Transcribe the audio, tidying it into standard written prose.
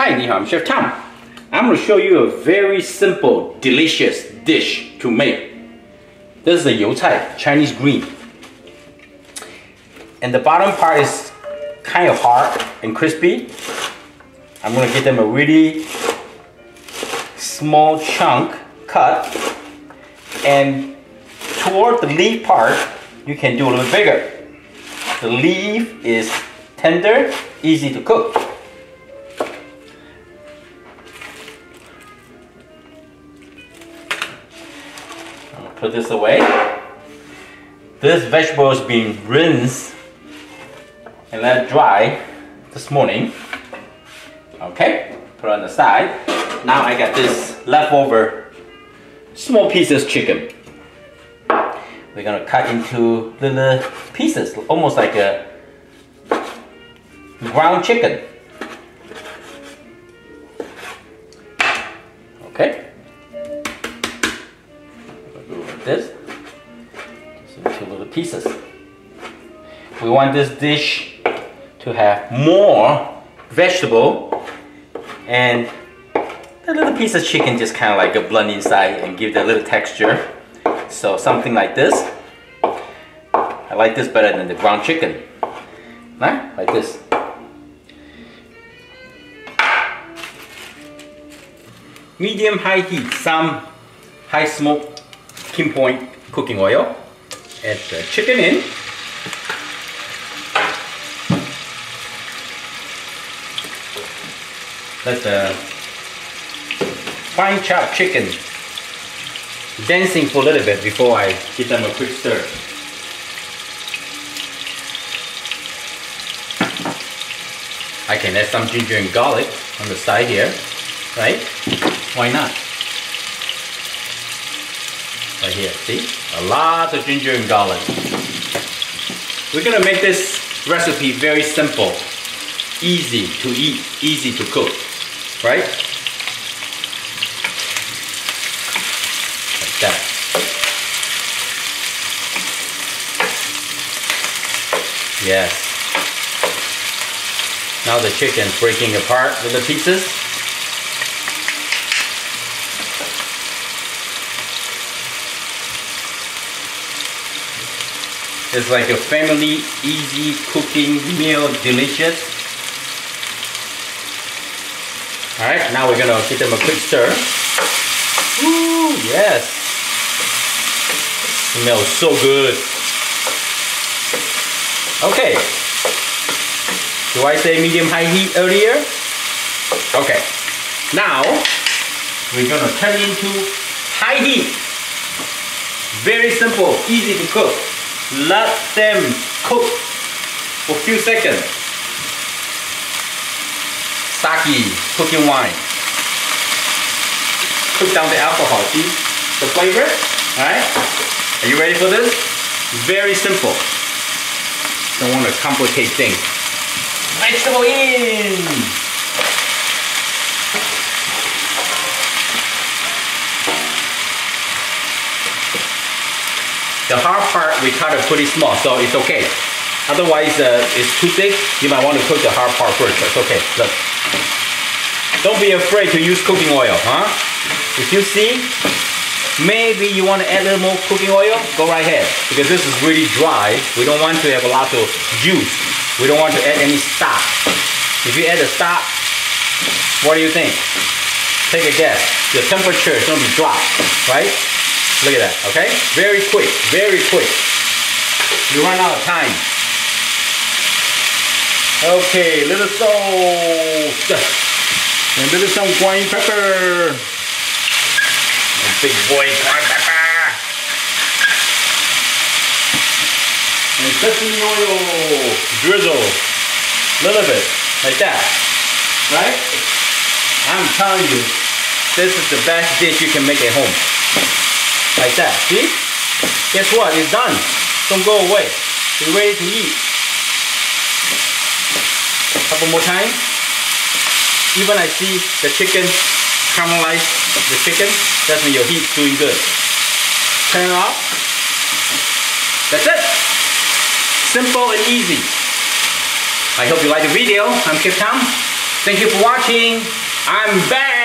Hi, ni hao, I'm Chef Tom. I'm going to show you a very simple, delicious dish to make. This is a you cai, Chinese green. And the bottom part is kind of hard and crispy. I'm going to give them a really small chunk cut. And toward the leaf part, you can do a little bigger. The leaf is tender, easy to cook. Put this away. This vegetable has been rinsed and let dry this morning. Okay, put it on the side. Now I got this leftover small pieces chicken. We're gonna cut into little pieces, almost like a ground chicken. Okay. This into little pieces. We want this dish to have more vegetable, and the little piece of chicken just kind of like a blend inside and give that little texture. So something like this. I like this better than the ground chicken. Right? Like this. Medium high heat, some high smoke point cooking oil. Add the chicken in. Let the fine chopped chicken dancing for a little bit before I give them a quick stir. I can add some ginger and garlic on the side here, right? Why not? Right here, see? A lot of ginger and garlic. We're gonna make this recipe very simple, easy to eat, easy to cook, right? Like that. Yes. Now the chicken's breaking apart little pieces. It's like a family, easy cooking meal, delicious. Alright, now we're gonna give them a quick stir. Ooh, yes. Smells so good. Okay. Do I say medium-high heat earlier? Okay. Now, we're gonna turn it into high heat. Very simple, easy to cook. Let them cook for a few seconds. Sake, cooking wine. Cook down the alcohol, see the flavor? Alright? Are you ready for this? Very simple. Don't want to complicate things. Vegetable in! The hard part we cut it pretty small, so it's okay. Otherwise, it's too thick. You might want to cook the hard part first. It's okay. Look. Don't be afraid to use cooking oil, huh? If you see, maybe you want to add a little more cooking oil, go right ahead. Because this is really dry. We don't want to have a lot of juice. We don't want to add any stock. If you add a stock, what do you think? Take a guess. The temperature is going to be dropped, right? Look at that, okay? Very quick, very quick. You run out of time. Okay, little salt. And little some green pepper. And big boy green pepper. And sesame oil. Drizzle. Little bit, like that. Right? I'm telling you, this is the best dish you can make at home. Like that, see? Guess what? It's done. Don't go away. You're ready to eat. Couple more times. Even I see the chicken caramelize the chicken, that means your heat's doing good. Turn it off. That's it. Simple and easy. I hope you like the video. I'm Chef Tom. Thank you for watching. I'm back.